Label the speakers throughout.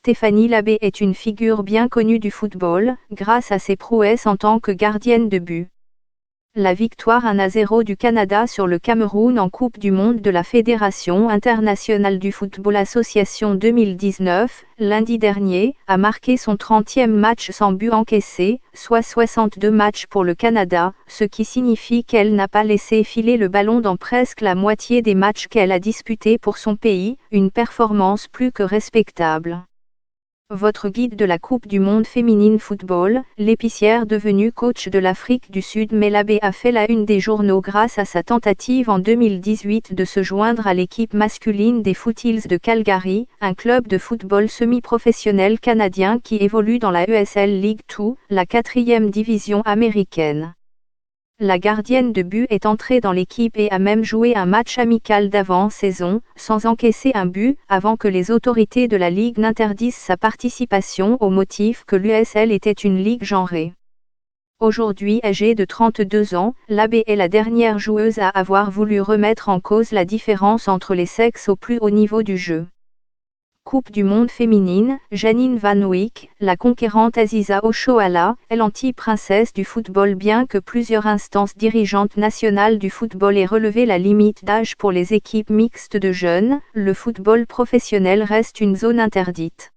Speaker 1: Stéphanie Labbé est une figure bien connue du football, grâce à ses prouesses en tant que gardienne de but. La victoire 1-0 du Canada sur le Cameroun en Coupe du monde de la Fédération internationale du football Association 2019, lundi dernier, a marqué son 30e match sans but encaissé, soit 62 matchs pour le Canada, ce qui signifie qu'elle n'a pas laissé filer le ballon dans presque la moitié des matchs qu'elle a disputés pour son pays, une performance plus que respectable. Votre guide de la Coupe du monde féminine football, l'épicière devenue coach de l'Afrique du Sud Labbé a fait la une des journaux grâce à sa tentative en 2018 de se joindre à l'équipe masculine des Foothills de Calgary, un club de football semi-professionnel canadien qui évolue dans la ESL League 2, la 4e division américaine. La gardienne de but est entrée dans l'équipe et a même joué un match amical d'avant-saison, sans encaisser un but, avant que les autorités de la Ligue n'interdisent sa participation au motif que l'USL était une ligue genrée. Aujourd'hui âgée de 32 ans, Labbé est la dernière joueuse à avoir voulu remettre en cause la différence entre les sexes au plus haut niveau du jeu. Coupe du monde féminine, Janine Van Wyk, la conquérante Aziza Oshoala, est l'anti-princesse du football bien que plusieurs instances dirigeantes nationales du football aient relevé la limite d'âge pour les équipes mixtes de jeunes, le football professionnel reste une zone interdite.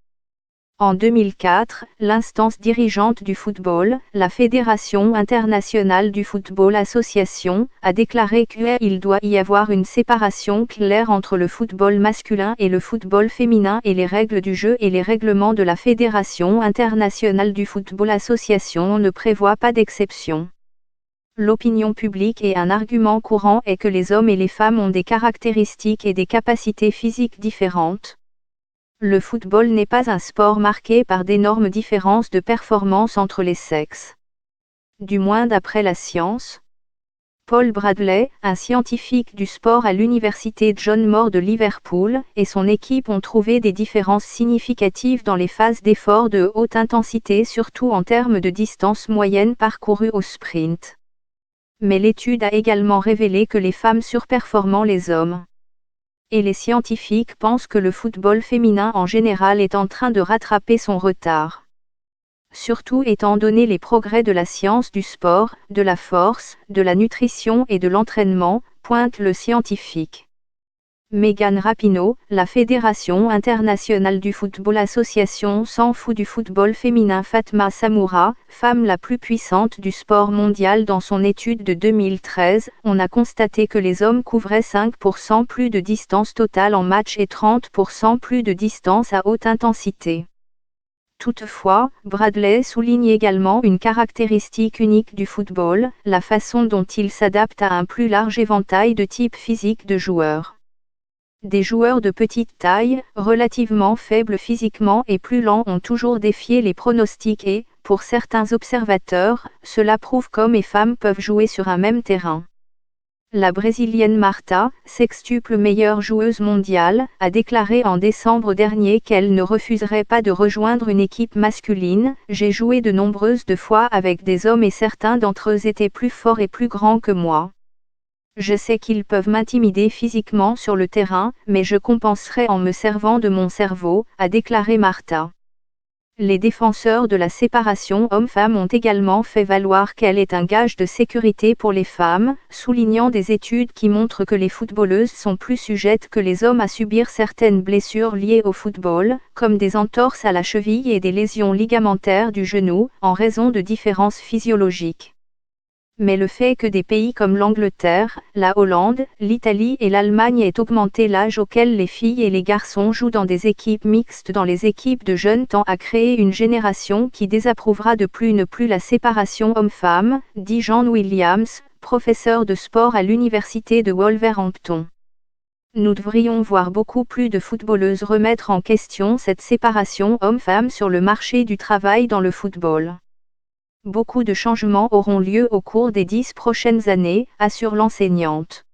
Speaker 1: En 2004, l'instance dirigeante du football, la Fédération internationale du football Association, a déclaré qu'il doit y avoir une séparation claire entre le football masculin et le football féminin et les règles du jeu et les règlements de la Fédération internationale du football Association ne prévoient pas d'exception. L'opinion publique et un argument courant est que les hommes et les femmes ont des caractéristiques et des capacités physiques différentes. Le football n'est pas un sport marqué par d'énormes différences de performance entre les sexes. Du moins d'après la science. Paul Bradley, un scientifique du sport à l'université John Moore de Liverpool, et son équipe ont trouvé des différences significatives dans les phases d'effort de haute intensité, surtout en termes de distance moyenne parcourue au sprint. Mais l'étude a également révélé que les femmes surperformant les hommes. Et les scientifiques pensent que le football féminin en général est en train de rattraper son retard. Surtout étant donné les progrès de la science du sport, de la force, de la nutrition et de l'entraînement, pointe le scientifique. Megan Rapinoe, la Fédération internationale du football Association s'en fout du football féminin. Fatma Samoura, femme la plus puissante du sport mondial dans son étude de 2013, on a constaté que les hommes couvraient 5% plus de distance totale en match et 30% plus de distance à haute intensité. Toutefois, Bradley souligne également une caractéristique unique du football, la façon dont il s'adapte à un plus large éventail de types physiques de joueurs. Des joueurs de petite taille, relativement faibles physiquement et plus lents ont toujours défié les pronostics et, pour certains observateurs, cela prouve qu'hommes et femmes peuvent jouer sur un même terrain. La Brésilienne Marta, sextuple meilleure joueuse mondiale, a déclaré en décembre dernier qu'elle ne refuserait pas de rejoindre une équipe masculine. J'ai joué de nombreuses fois avec des hommes et certains d'entre eux étaient plus forts et plus grands que moi. Je sais qu'ils peuvent m'intimider physiquement sur le terrain, mais je compenserai en me servant de mon cerveau, a déclaré Marta. Les défenseurs de la séparation hommes-femmes ont également fait valoir qu'elle est un gage de sécurité pour les femmes, soulignant des études qui montrent que les footballeuses sont plus sujettes que les hommes à subir certaines blessures liées au football, comme des entorses à la cheville et des lésions ligamentaires du genou, en raison de différences physiologiques. Mais le fait que des pays comme l'Angleterre, la Hollande, l'Italie et l'Allemagne aient augmenté l'âge auquel les filles et les garçons jouent dans des équipes mixtes dans les équipes de jeunes tend à créer une génération qui désapprouvera de plus la séparation homme-femme, dit John Williams, professeur de sport à l'université de Wolverhampton. Nous devrions voir beaucoup plus de footballeuses remettre en question cette séparation homme-femme sur le marché du travail dans le football. Beaucoup de changements auront lieu au cours des 10 prochaines années, assure l'enseignante.